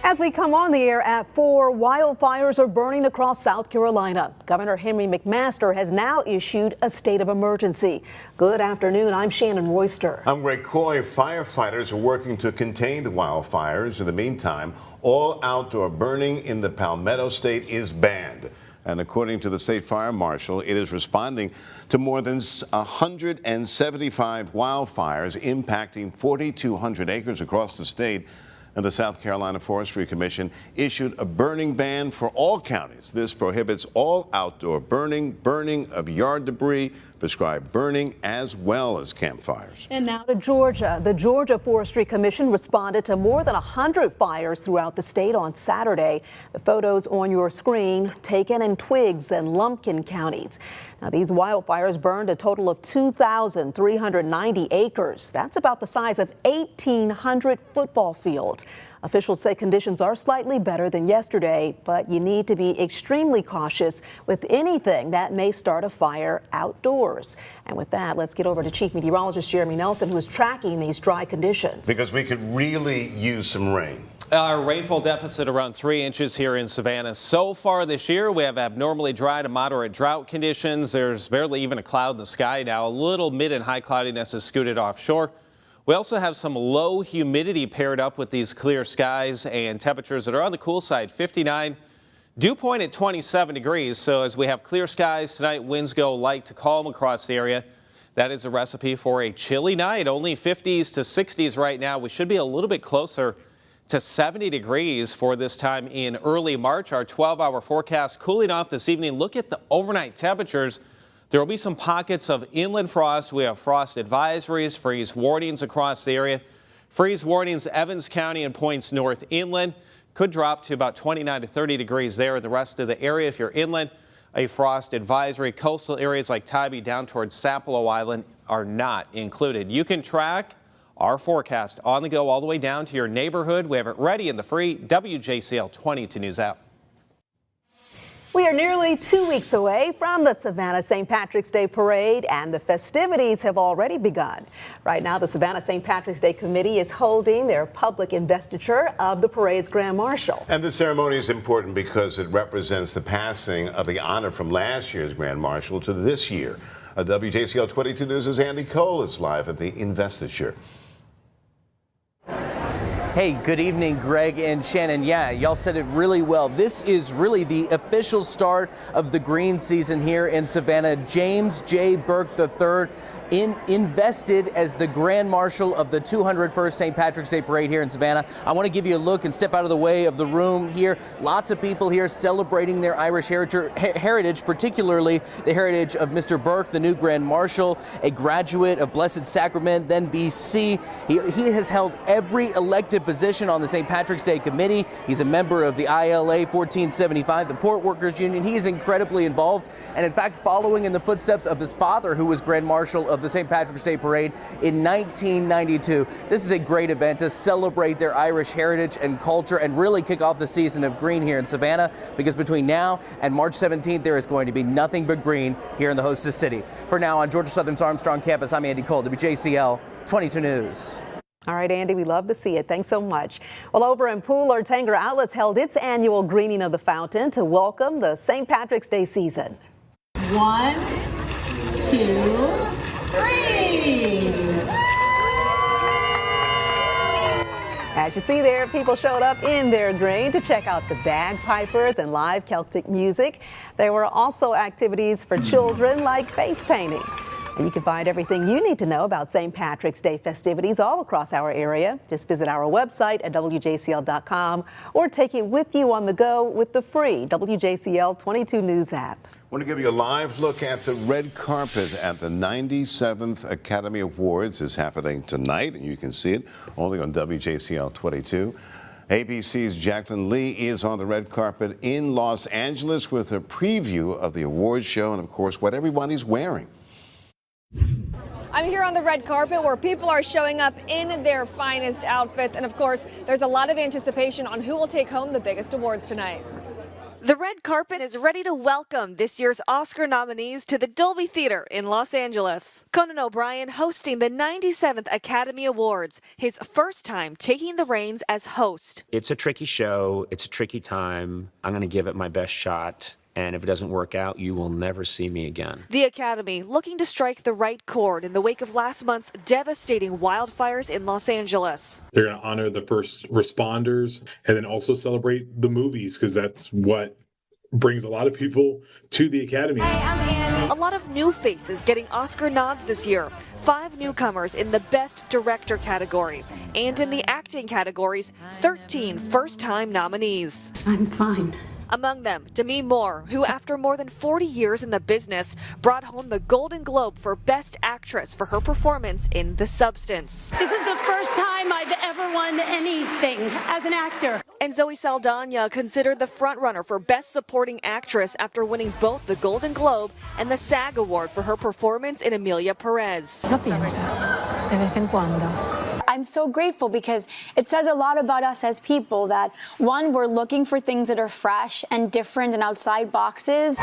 As we come on the air at 4, wildfires are burning across South Carolina. Governor Henry McMaster has now issued a state of emergency. Good afternoon. I'm Shannon Royster. I'm Greg Coy. Firefighters are working to contain the wildfires. In the meantime, all outdoor burning in the Palmetto State is banned. And according to the state fire marshal, it is responding to more than 175 wildfires impacting 4,200 acres across the state. And the South Carolina Forestry Commission issued a burning ban for all counties. This prohibits all outdoor burning, burning of yard debris, prescribed burning, as well as campfires. And now to Georgia. The Georgia Forestry Commission responded to more than 100 fires throughout the state on Saturday. The photos on your screen taken in Twiggs and Lumpkin counties. Now, these wildfires burned a total of 2,390 acres. That's about the size of 1,800 football fields. Officials say conditions are slightly better than yesterday, but you need to be extremely cautious with anything that may start a fire outdoors. And with that, let's get over to Chief Meteorologist Jeremy Nelson, who is tracking these dry conditions. Because we could really use some rain. Our rainfall deficit around 3 inches here in Savannah. So far this year, we have abnormally dry to moderate drought conditions. There's barely even a cloud in the sky now. A little mid and high cloudiness is scooted offshore. We also have some low humidity paired up with these clear skies and temperatures that are on the cool side. 59, dew point at 27 degrees. So as we have clear skies tonight, winds go light to calm across the area. That is a recipe for a chilly night. Only 50s to 60s right now. We should be a little bit closer to 70 degrees for this time in early March. Our 12-hour forecast cooling off this evening. Look at the overnight temperatures. There will be some pockets of inland frost. We have frost advisories, freeze warnings across the area. Freeze warnings, Evans County and points north inland. Could drop to about 29 to 30 degrees there. The rest of the area, if you're inland, a frost advisory. Coastal areas like Tybee down towards Sapelo Island are not included. You can track our forecast on the go all the way down to your neighborhood. We have it ready in the free WJCL 22 News app. We are nearly 2 weeks away from the Savannah St. Patrick's Day Parade, and the festivities have already begun. Right now, the Savannah St. Patrick's Day Committee is holding their public investiture of the parade's Grand Marshal. And the ceremony is important because it represents the passing of the honor from last year's Grand Marshal to this year. WJCL 22 News' Andy Cole is live at the investiture. Hey, good evening, Greg and Shannon. Yeah, y'all said it really well. This is really the official start of the green season here in Savannah. James J. Burke III invested as the Grand Marshal of the 201st St. Patrick's Day Parade here in Savannah. I want to give you a look and step out of the way of the room here. Lots of people here celebrating their Irish heritage, particularly the heritage of Mr. Burke, the new Grand Marshal, a graduate of Blessed Sacrament, then BC. He has held every elected position on the St. Patrick's Day Committee. He's a member of the ILA 1475, the Port Workers Union. He is incredibly involved, and in fact, following in the footsteps of his father, who was Grand Marshal of the St. Patrick's Day Parade in 1992. This is a great event to celebrate their Irish heritage and culture and really kick off the season of green here in Savannah, because between now and March 17th, there is going to be nothing but green here in the hostess city. For now, on Georgia Southern's Armstrong campus, I'm Andy Cole, WJCL 22 News. All right, Andy, we love to see it. Thanks so much. Well, over in Pooler, Tanger Outlets held its annual greening of the fountain to welcome the St. Patrick's Day season. 1, 2, 3. As you see there, people showed up in their green to check out the bagpipers and live Celtic music. There were also activities for children like face painting. And you can find everything you need to know about St. Patrick's Day festivities all across our area. Just visit our website at WJCL.com or take it with you on the go with the free WJCL 22 News app. I want to give you a live look at the red carpet at the 97th Academy Awards is happening tonight, and you can see it only on WJCL 22. ABC's Jacqueline Lee is on the red carpet in Los Angeles with a preview of the awards show and, of course, what everybody's wearing. I'm here on the red carpet where people are showing up in their finest outfits. And of course, there's a lot of anticipation on who will take home the biggest awards tonight. The red carpet is ready to welcome this year's Oscar nominees to the Dolby Theater in Los Angeles. Conan O'Brien hosting the 97th Academy Awards, his first time taking the reins as host. It's a tricky show. It's a tricky time. I'm going to give it my best shot. And if it doesn't work out, you will never see me again. The Academy looking to strike the right chord in the wake of last month's devastating wildfires in Los Angeles. They're going to honor the first responders and then also celebrate the movies, because that's what brings a lot of people to the Academy. Hey, I'm Anne. A lot of new faces getting Oscar nods this year. 5 newcomers in the Best Director category. And in the acting categories, 13 first-time nominees. I'm fine. Among them, Demi Moore, who after more than 40 years in the business, brought home the Golden Globe for Best Actress for her performance in The Substance. This is the first time I've ever won anything as an actor. And Zoe Saldana considered the frontrunner for Best Supporting Actress after winning both the Golden Globe and the SAG Award for her performance in Emilia Perez. ¿No piensas de vez en cuando? I'm so grateful because it says a lot about us as people that, one, we're looking for things that are fresh and different and outside boxes.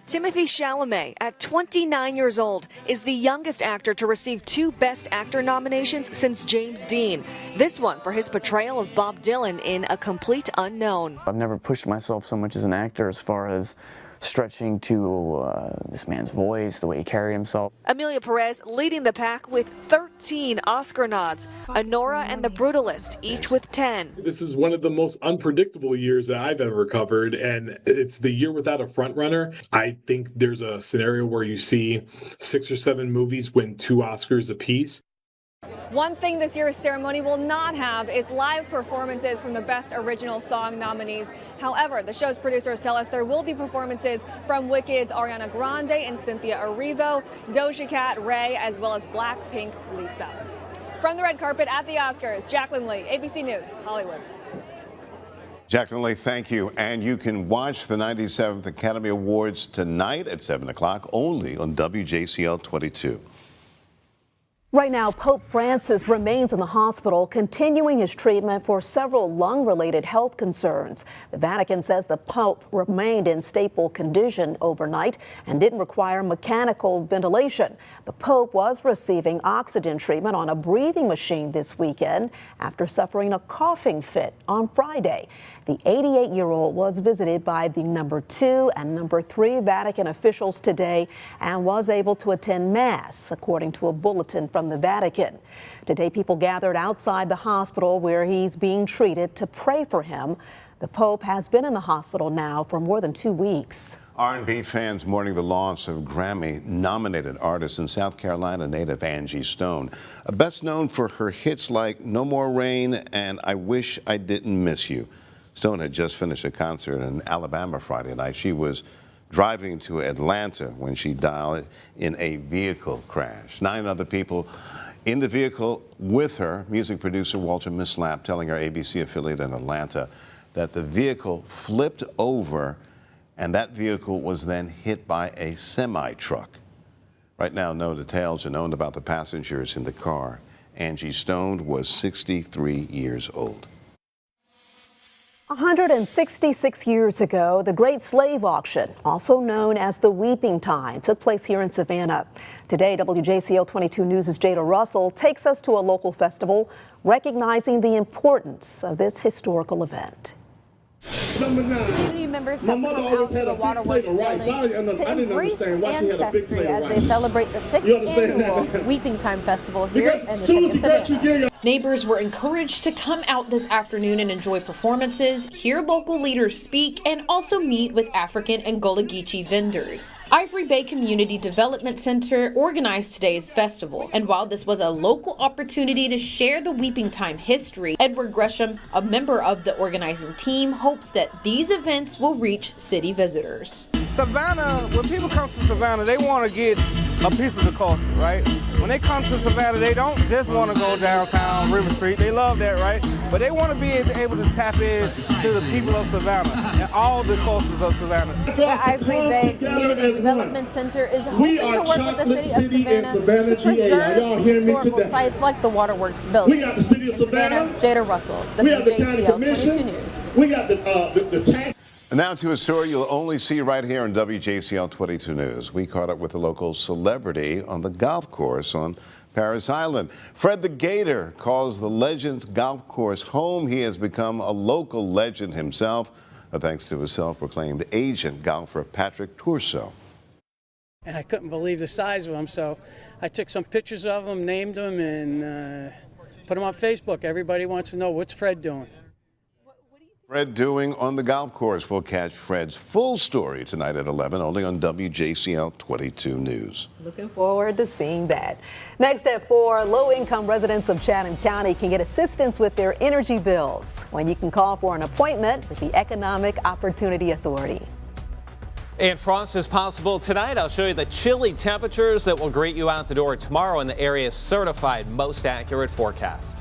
Timothée Chalamet, at 29 years old, is the youngest actor to receive 2 Best Actor nominations since James Dean. This one for his portrayal of Bob Dylan in A Complete Unknown. I've never pushed myself so much as an actor as far as stretching to this man's voice, the way he carried himself. Emilia Perez leading the pack with 13 Oscar nods. Anora and The Brutalist, each with 10. This is one of the most unpredictable years that I've ever covered, and it's the year without a frontrunner. I think there's a scenario where you see 6 or 7 movies win 2 Oscars apiece. One thing this year's ceremony will not have is live performances from the Best Original Song nominees. However, the show's producers tell us there will be performances from Wicked's Ariana Grande and Cynthia Erivo, Doja Cat, Ray, as well as Blackpink's Lisa. From the red carpet at the Oscars, Jacqueline Lee, ABC News, Hollywood. Jacqueline Lee, thank you. And you can watch the 97th Academy Awards tonight at 7 o'clock only on WJCL 22. Right now, Pope Francis remains in the hospital, continuing his treatment for several lung-related health concerns. The Vatican says the Pope remained in stable condition overnight and didn't require mechanical ventilation. The Pope was receiving oxygen treatment on a breathing machine this weekend after suffering a coughing fit on Friday. The 88-year-old was visited by the number 2 and number 3 Vatican officials today and was able to attend Mass, according to a bulletin from the Vatican. Today, people gathered outside the hospital where he's being treated to pray for him. The Pope has been in the hospital now for more than 2 weeks. R&B fans mourning the loss of Grammy-nominated artist and South Carolina native Angie Stone, best known for her hits like No More Rain and I Wish I Didn't Miss You. Stone had just finished a concert in Alabama Friday night. She was driving to Atlanta when she died in a vehicle crash. 9 other people in the vehicle with her, music producer Walter Mislap telling our ABC affiliate in Atlanta that the vehicle flipped over and that vehicle was then hit by a semi-truck. Right now, no details are known about the passengers in the car. Angie Stone was 63 years old. 166 years ago, the Great Slave Auction, also known as the Weeping Time, took place here in Savannah. Today, WJCL 22 News' Jada Russell takes us to a local festival recognizing the importance of this historical event. Community members have come out to the Waterworks building to embrace ancestry as they celebrate the 6th annual Weeping Time Festival here in the city of Savannah. Neighbors were encouraged to come out this afternoon and enjoy performances, hear local leaders speak, and also meet with African and Gullah Geechee vendors. Ivory Bay Community Development Center organized today's festival, and while this was a local opportunity to share the Weeping Time history, Edward Gresham, a member of the organizing team, hopes that these events will reach city visitors. Savannah, when people come to Savannah, they want to get a piece of the culture, right? when they come to Savannah, they don't just want to go downtown River Street. They love that, right? But they want to be able to tap in to the people of Savannah and all the coasters of Savannah. The Ivory Bay Community Development Center is hoping to work with the city of Savannah to preserve historical sites like the Waterworks building. We got the city of Savannah. Jada Russell, WJCL 22 News. We got the tax. And now to a story you'll only see right here on WJCL 22 News. We caught up with a local celebrity on the golf course on Paris Island. Fred the Gator calls the Legends Golf Course home. He has become a local legend himself, thanks to his self-proclaimed agent, golfer Patrick Tourceau. And I couldn't believe the size of them, so I took some pictures of them, named them, and put them on Facebook. Everybody wants to know, what's Fred doing? Fred doing on the golf course. We'll catch Fred's full story tonight at 11, only on WJCL 22 News. Looking forward to seeing that. Next at 4, low-income residents of Chatham County can get assistance with their energy bills when you can call for an appointment with the Economic Opportunity Authority. And frost is possible tonight. I'll show you the chilly temperatures that will greet you out the door tomorrow in the area's certified most accurate forecast.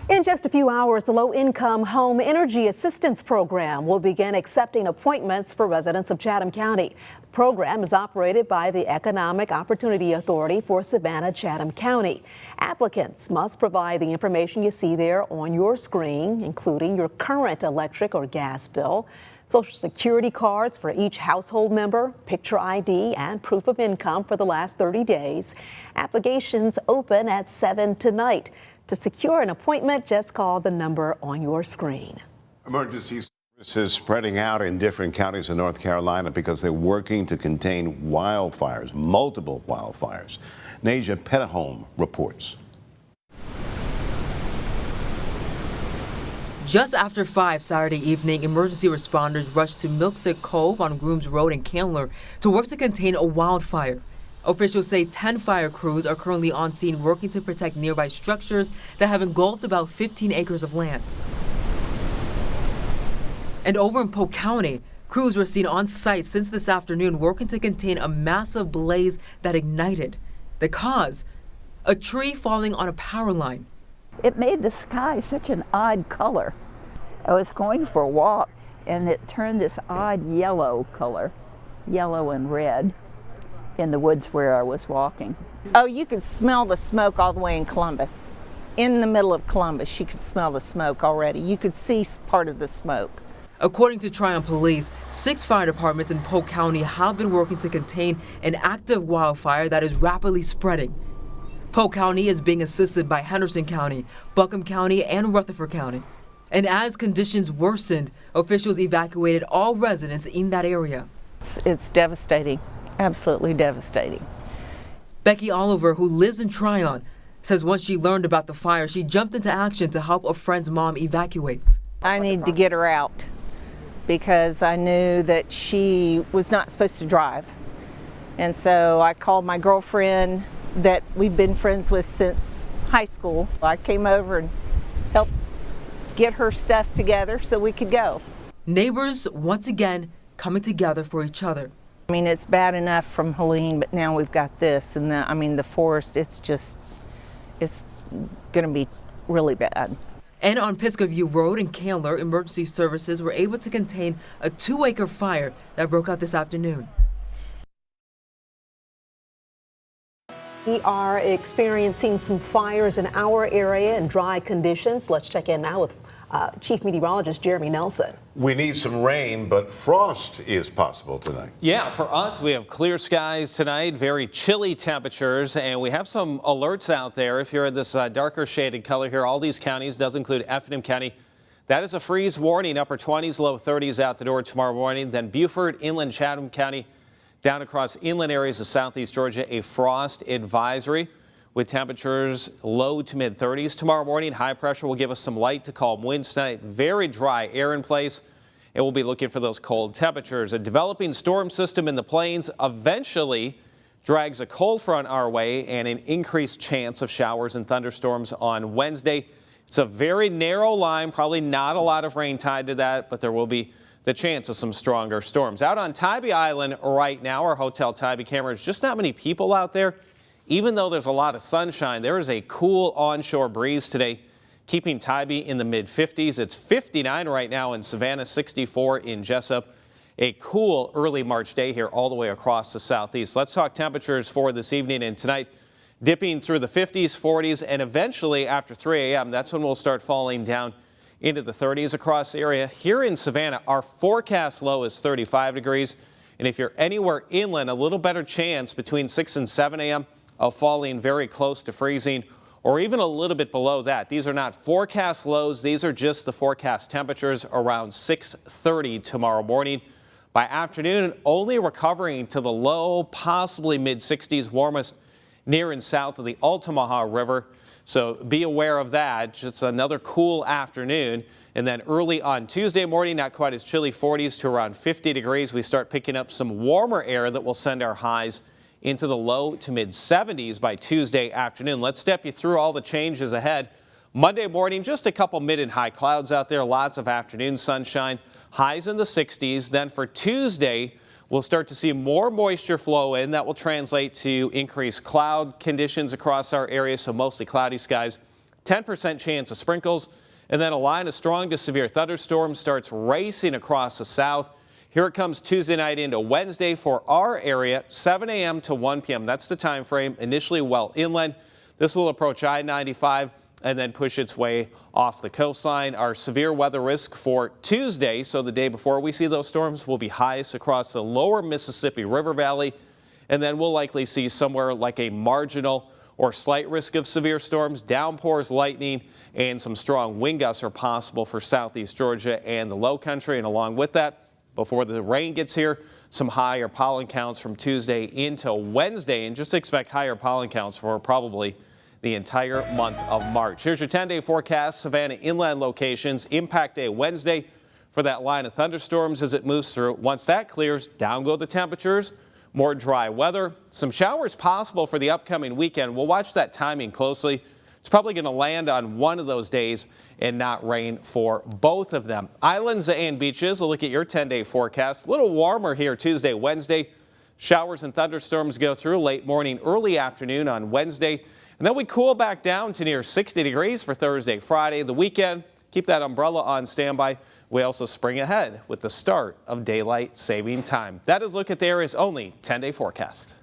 In just a few hours, the Low-Income Home Energy Assistance Program will begin accepting appointments for residents of Chatham County. The program is operated by the Economic Opportunity Authority for Savannah-Chatham County. Applicants must provide the information you see there on your screen, including your current electric or gas bill, Social Security cards for each household member, picture ID, and proof of income for the last 30 days. Applications open at 7 tonight. To secure an appointment, just call the number on your screen. Emergency services spreading out in different counties in North Carolina because they're working to contain wildfires, multiple wildfires. Naja Petahome reports. Just after 5 Saturday evening, emergency responders rushed to Milkstick Cove on Grooms Road in Candler to work to contain a wildfire. Officials say 10 fire crews are currently on scene working to protect nearby structures that have engulfed about 15 acres of land. And over in Polk County, Crews were seen on site since this afternoon working to contain a massive blaze that ignited. The cause? A tree falling on a power line. It made the sky such an odd color. I was going for a walk and it turned this odd yellow color, yellow and red, in the woods where I was walking. Oh, you could smell the smoke all the way in Columbus. In the middle of Columbus, you could smell the smoke already. You could see part of the smoke. According to Tryon Police, 6 fire departments in Polk County have been working to contain an active wildfire that is rapidly spreading. Polk County is being assisted by Henderson County, Buncombe County, and Rutherford County. And as conditions worsened, officials evacuated all residents in that area. It's devastating, absolutely devastating. Becky Oliver, who lives in Tryon, says once she learned about the fire, she jumped into action to help a friend's mom evacuate. I needed to get her out because I knew that she was not supposed to drive. And so I called my girlfriend that we've been friends with since high school. I came over and helped get her stuff together so we could go. Neighbors, once again, coming together for each other. I mean, it's bad enough from Helene, but now we've got this, and the forest, it's going to be really bad. And on Pisgah View Road in Candler, emergency services were able to contain a 2-acre fire that broke out this afternoon. We are experiencing some fires in our area and dry conditions. Let's check in now with Chief Meteorologist Jeremy Nelson. We need some rain, but frost is possible tonight. Yeah, for us, we have clear skies tonight, very chilly temperatures, and we have some alerts out there. If you're in this darker shaded color here, all these counties, does include Effingham County. That is a freeze warning, upper 20s, low 30s out the door tomorrow morning. Then Beaufort, inland Chatham County, down across inland areas of southeast Georgia, a frost advisory with temperatures low to mid 30s. Tomorrow morning, high pressure will give us some light to calm winds tonight. Very dry air in place, and we'll be looking for those cold temperatures. A developing storm system in the plains eventually drags a cold front our way and an increased chance of showers and thunderstorms on Wednesday. It's a very narrow line, probably not a lot of rain tied to that, but there will be the chance of some stronger storms. Out on Tybee Island right now, our Hotel Tybee cameras, just not many people out there. Even though there's a lot of sunshine, there is a cool onshore breeze today, keeping Tybee in the mid-50s. It's 59 right now in Savannah, 64 in Jessup. A cool early March day here all the way across the southeast. Let's talk temperatures for this evening and tonight. Dipping through the 50s, 40s, and eventually after 3 a.m., that's when we'll start falling down into the 30s across the area. Here in Savannah, our forecast low is 35 degrees. And if you're anywhere inland, a little better chance between 6 and 7 a.m. of falling very close to freezing or even a little bit below that. These are not forecast lows. These are just the forecast temperatures around 6:30 tomorrow morning. By afternoon, only recovering to the low, possibly mid-60s, warmest near and south of the Altamaha River. So be aware of that. Just another cool afternoon. And then early on Tuesday morning, not quite as chilly, 40s to around 50 degrees. We start picking up some warmer air that will send our highs into the low to mid 70s by Tuesday afternoon. Let's step you through all the changes ahead. Monday morning, just a couple mid and high clouds out there, lots of afternoon sunshine, highs in the 60s. Then for Tuesday, we'll start to see more moisture flow in. That will translate to increased cloud conditions across our area, so mostly cloudy skies, 10% chance of sprinkles, and then a line of strong to severe thunderstorms starts racing across the south. Here it comes Tuesday night into Wednesday for our area, 7 a.m. to 1 p.m. That's the time frame, initially well inland. This will approach I-95 and then push its way off the coastline. Our severe weather risk for Tuesday, so the day before we see those storms, will be highest across the lower Mississippi River Valley. And then we'll likely see somewhere like a marginal or slight risk of severe storms, downpours, lightning, and some strong wind gusts are possible for southeast Georgia and the low country. And along with that, before the rain gets here, some higher pollen counts from Tuesday into Wednesday, and just expect higher pollen counts for probably the entire month of March. Here's your 10-day forecast. Savannah inland locations, impact day Wednesday for that line of thunderstorms as it moves through. Once that clears, down go the temperatures, more dry weather. Some showers possible for the upcoming weekend. We'll watch that timing closely. It's probably going to land on one of those days and not rain for both of them. Islands and beaches, a look at your 10-day forecast. A little warmer here Tuesday, Wednesday. Showers and thunderstorms go through late morning, early afternoon on Wednesday. And then we cool back down to near 60 degrees for Thursday, Friday. The weekend, keep that umbrella on standby. We also spring ahead with the start of daylight saving time. That is a look at the area's only 10-day forecast.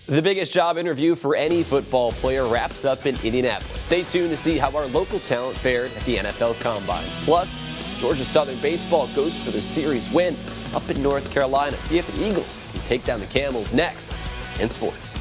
The biggest job interview for any football player wraps up in Indianapolis. Stay tuned to see how our local talent fared at the NFL Combine. Plus, Georgia Southern baseball goes for the series win up in North Carolina. See if the Eagles can take down the Camels next in sports.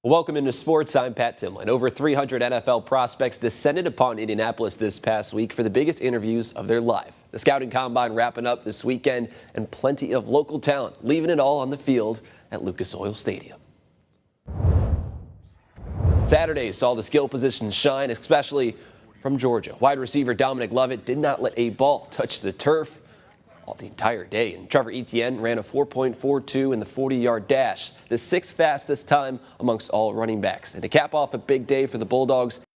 Welcome into sports. I'm Pat Timlin. Over 300 NFL prospects descended upon Indianapolis this past week for the biggest interviews of their life. The scouting combine wrapping up this weekend and plenty of local talent leaving it all on the field at Lucas Oil Stadium. Saturday saw the skill positions shine, especially from Georgia. Wide receiver Dominic Lovett did not let a ball touch the turf the entire day, and Trevor Etienne ran a 4.42 in the 40-yard dash, the sixth fastest time amongst all running backs. And to cap off a big day for the Bulldogs,